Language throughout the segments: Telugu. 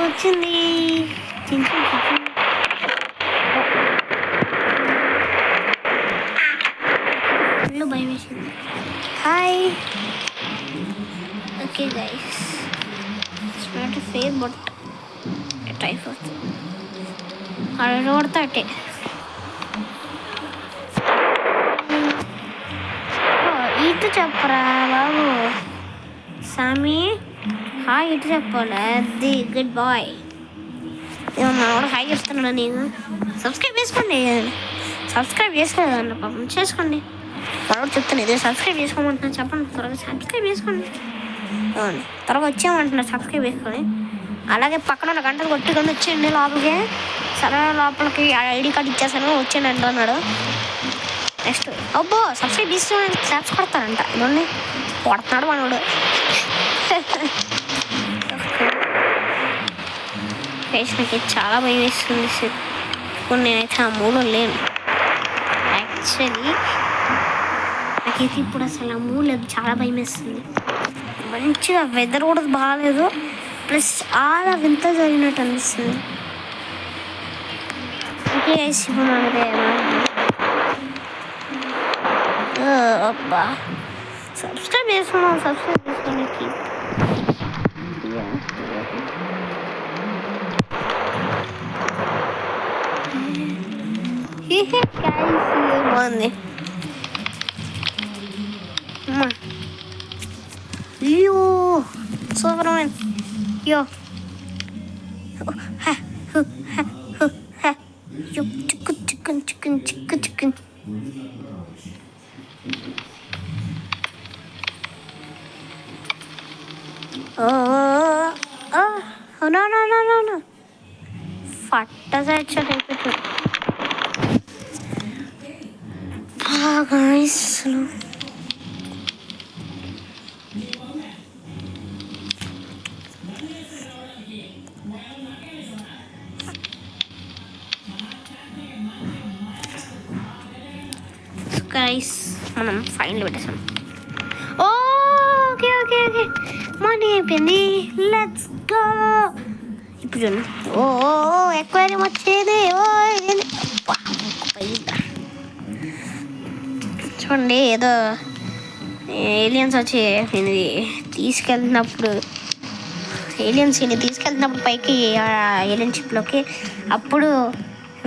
వచ్చింది. ఫుల్ భయం వేసింది. Hi. Okay guys, it's not fair but try first. అక్కడ కొడతా అట్టే. ఇటు చెప్పరా బాబు సామి. హాయ్ ఇటు చెప్పాలి. అది గుడ్ బాయ్. ఏమన్నా కూడా హాయ్ చెప్తున్నాడా? నేను సబ్స్క్రైబ్ చేసుకోండి. సబ్స్క్రైబ్ చేసుకోలేదన్న పాపం, చేసుకోండి. మరొకటి చెప్తాను, ఇదే సబ్స్క్రైబ్ చేసుకోమంటున్నా. చెప్పండి త్వరగా సబ్స్క్రైబ్ చేసుకోండి. త్వరగా వచ్చామంటున్నా, సబ్స్క్రైబ్ చేసుకొని. అలాగే పక్కన ఉన్న గంటలు కొట్టుకొని వచ్చేయండి లోపలికి. సరే లోపలికి ఐడి కార్డు ఇచ్చేసాను, వచ్చేయండి అంటున్నాడు. నెక్స్ట్ అబ్బో సబ్స్క్రైబ్ చేసుకుని క్లాప్స్ కొడతారంట. ఇవన్నీ కొడుతున్నాడు మనోడు. నాకు చాలా భయం వేస్తుంది. ఇప్పుడు నేనైతే ఆ మూలో లేను. యాక్చువల్లీ నాకైతే ఇప్పుడు అసలు ఆ మూడు లేదు, చాలా భయం వేస్తుంది. మంచిగా వెదర్ కూడా బాగాలేదు, ప్లస్ చాలా వింత జరిగినట్టు అనిపిస్తుంది. ఓకే ఇప్పుడు అబ్బా సబ్స్క్రైబ్ చేసుకున్నాం. సబ్స్క్రైబ్ చేసుకోనికి బాగుంది. అయ్యో సూపర్ మ్యాన్. అయ్యో చిక్కు చిక్కున్ చిక్కున్ చిక్కు చిక్కున్. no. ఫట్టగా అయిపోతుంది. guys, మనం ఫైనల్ పెట్టేసాం. ఓకే మనీ అయిపోయింది. Let's go. ఇప్పుడు చూడండి, ఎక్కువ వచ్చేది. చూడండి, ఏదో ఏలియన్స్ వచ్చి తీసుకెళ్తున్నప్పుడు పైకి ఏలియన్ షిప్లోకి, అప్పుడు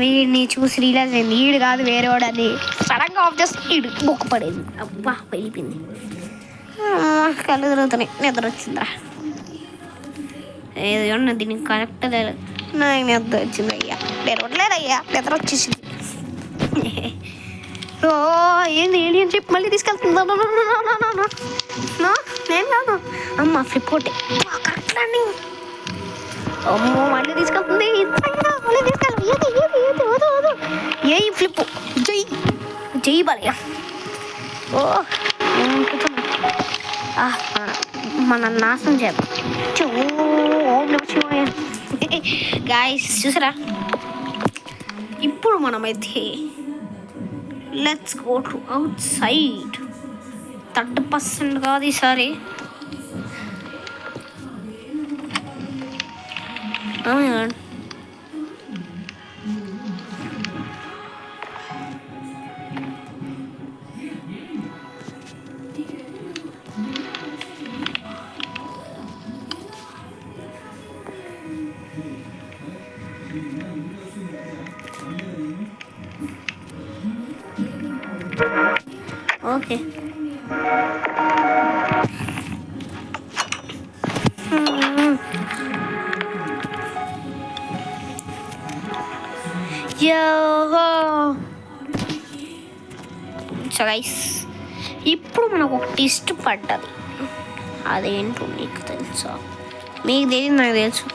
వీడిని చూసి రియలైజ్ అయింది వీడు కాదు వేరేవాడు అని. సడన్గా ఆఫ్ చేస్తే వీడు బొక్క పడేది. అబ్బా వెళ్ళిపోయింది. కళ్ళు తిరుగుతున్నాయి, నిద్ర వచ్చిందా? ఏదో దీనికి కరెక్ట్ లేదు. నాకు నిద్ర వచ్చింది అయ్యా, లేదయ్యా, నిద్ర వచ్చేసింది. ఏంది ఏలియన్ షిప్ మళ్ళీ తీసుకెళ్తుందా? నేను కాదు అమ్మ, ఫ్లిప్ కొట్టే కరెక్ట్ ల్యాండింగ్. అమ్మో మళ్ళీ తీసుకెళ్తుంది. మళ్ళీ తీసుకెళ్ళి ఏ ఫ్లిప్. జై బాలయ్య. మన నాశనం చేద్దాం. గాయ్స్ చూసారా, ఇప్పుడు మనమైతే let's go to out side. 30% కాదు ఈసారి. ఓకే సో గైస్, ఇప్పుడు మనకు ఒక టెస్ట్ పడ్డది. అదేంటో మీకు తెలుసా? మీకు తెలియదు, నాకు తెలుసు.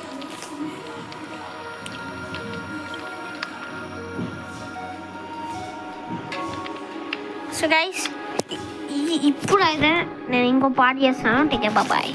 సో గైస్, ఇప్పుడు అయితే నేను ఇంకో పార్ట్ చేస్తాను. Take care, bye.